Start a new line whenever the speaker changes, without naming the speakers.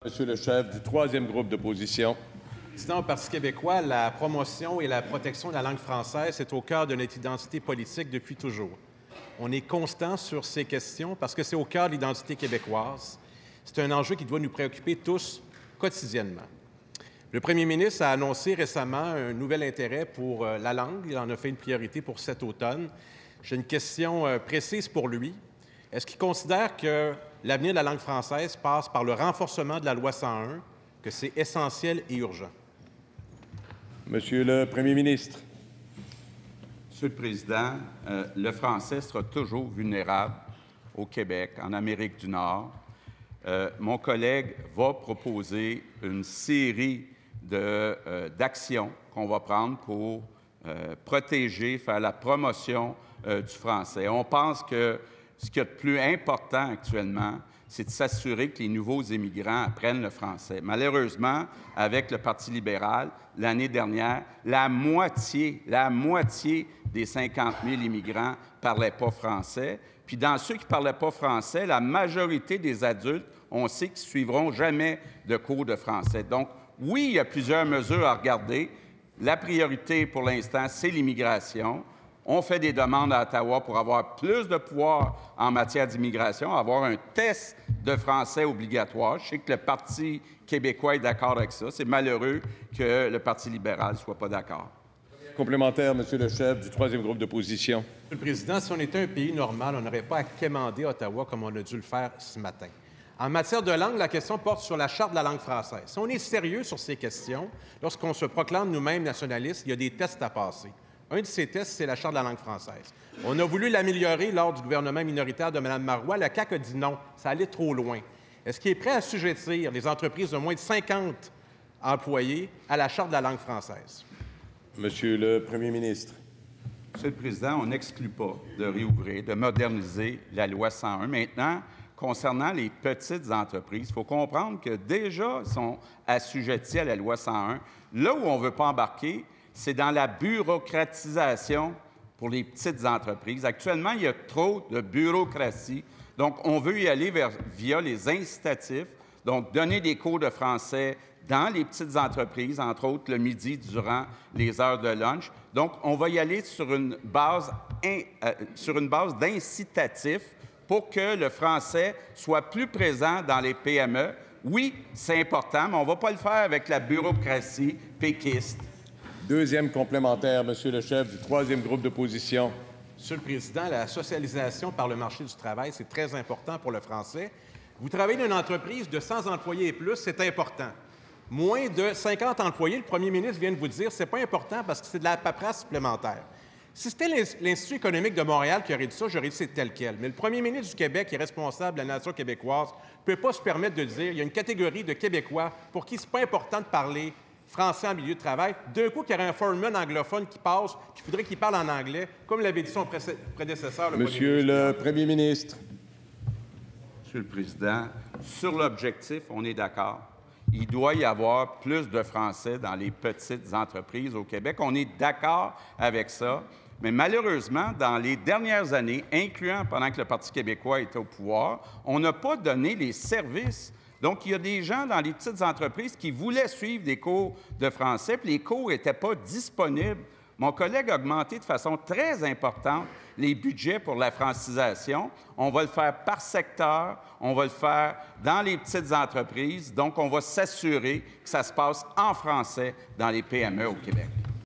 Monsieur le chef du troisième groupe d'opposition.
Président, au Parti québécois, la promotion et la protection de la langue française est au cœur de notre identité politique depuis toujours. On est constant sur ces questions parce que c'est au cœur de l'identité québécoise. C'est un enjeu qui doit nous préoccuper tous quotidiennement. Le premier ministre a annoncé récemment un nouvel intérêt pour la langue. Il en a fait une priorité pour cet automne. J'ai une question précise pour lui. Est-ce qu'il considère que l'avenir de la langue française passe par le renforcement de la loi 101, que c'est essentiel et urgent?
Monsieur le premier ministre.
Monsieur le Président, le français sera toujours vulnérable au Québec, en Amérique du Nord. Mon collègue va proposer une série d'actions qu'on va prendre pour protéger, faire la promotion du français. On pense que ce qu'il y a de plus important actuellement, c'est de s'assurer que les nouveaux immigrants apprennent le français. Malheureusement, avec le Parti libéral, l'année dernière, la moitié des 50 000 immigrants ne parlaient pas français. Puis dans ceux qui ne parlaient pas français, la majorité des adultes, on sait qu'ils ne suivront jamais de cours de français. Donc, oui, il y a plusieurs mesures à regarder. La priorité, pour l'instant, c'est l'immigration. On fait des demandes à Ottawa pour avoir plus de pouvoir en matière d'immigration, avoir un test de français obligatoire. Je sais que le Parti québécois est d'accord avec ça. C'est malheureux que le Parti libéral ne soit pas d'accord.
Complémentaire, Monsieur le chef du troisième groupe d'opposition.
Monsieur le Président, si on était un pays normal, on n'aurait pas à quémander Ottawa comme on a dû le faire ce matin. En matière de langue, la question porte sur la Charte de la langue française. Si on est sérieux sur ces questions, lorsqu'on se proclame nous-mêmes nationalistes, il y a des tests à passer. Un de ces tests, c'est la Charte de la langue française. On a voulu l'améliorer lors du gouvernement minoritaire de Mme Marois. La CAQ a dit non, ça allait trop loin. Est-ce qu'il est prêt à assujettir les entreprises de moins de 50 employés à la Charte de la langue française?
Monsieur le premier ministre.
Monsieur le Président, on n'exclut pas de réouvrir, de moderniser la loi 101. Maintenant, concernant les petites entreprises, il faut comprendre que déjà, ils sont assujettis à la loi 101. Là où on ne veut pas embarquer, c'est dans la bureaucratisation pour les petites entreprises. Actuellement, il y a trop de bureaucratie. Donc, on veut y aller via les incitatifs, donc donner des cours de français dans les petites entreprises, entre autres le midi durant les heures de lunch. Donc, on va y aller sur une base d'incitatifs pour que le français soit plus présent dans les PME. Oui, c'est important, mais on ne va pas le faire avec la bureaucratie péquiste.
Deuxième complémentaire, Monsieur le chef du troisième groupe d'opposition.
Monsieur le Président, la socialisation par le marché du travail, c'est très important pour le français. Vous travaillez dans une entreprise de 100 employés et plus, c'est important. Moins de 50 employés, le premier ministre vient de vous dire, c'est pas important parce que c'est de la paperasse supplémentaire. Si c'était l'Institut économique de Montréal qui aurait dit ça, j'aurais dit c'est tel quel. Mais le premier ministre du Québec, qui est responsable de la nation québécoise, ne peut pas se permettre de dire il y a une catégorie de Québécois pour qui c'est pas important de parler français en milieu de travail. D'un coup, qu'il y aurait un foreman anglophone qui passe, qu'il faudrait qu'il parle en anglais, comme l'avait dit son prédécesseur.
Monsieur le premier ministre.
Monsieur le Président, sur l'objectif, on est d'accord. Il doit y avoir plus de Français dans les petites entreprises au Québec. On est d'accord avec ça. Mais malheureusement, dans les dernières années, incluant pendant que le Parti québécois était au pouvoir, on n'a pas donné les services. Donc, il y a des gens dans les petites entreprises qui voulaient suivre des cours de français, puis les cours n'étaient pas disponibles. Mon collègue a augmenté de façon très importante les budgets pour la francisation. On va le faire par secteur, on va le faire dans les petites entreprises. Donc, on va s'assurer que ça se passe en français dans les PME au Québec.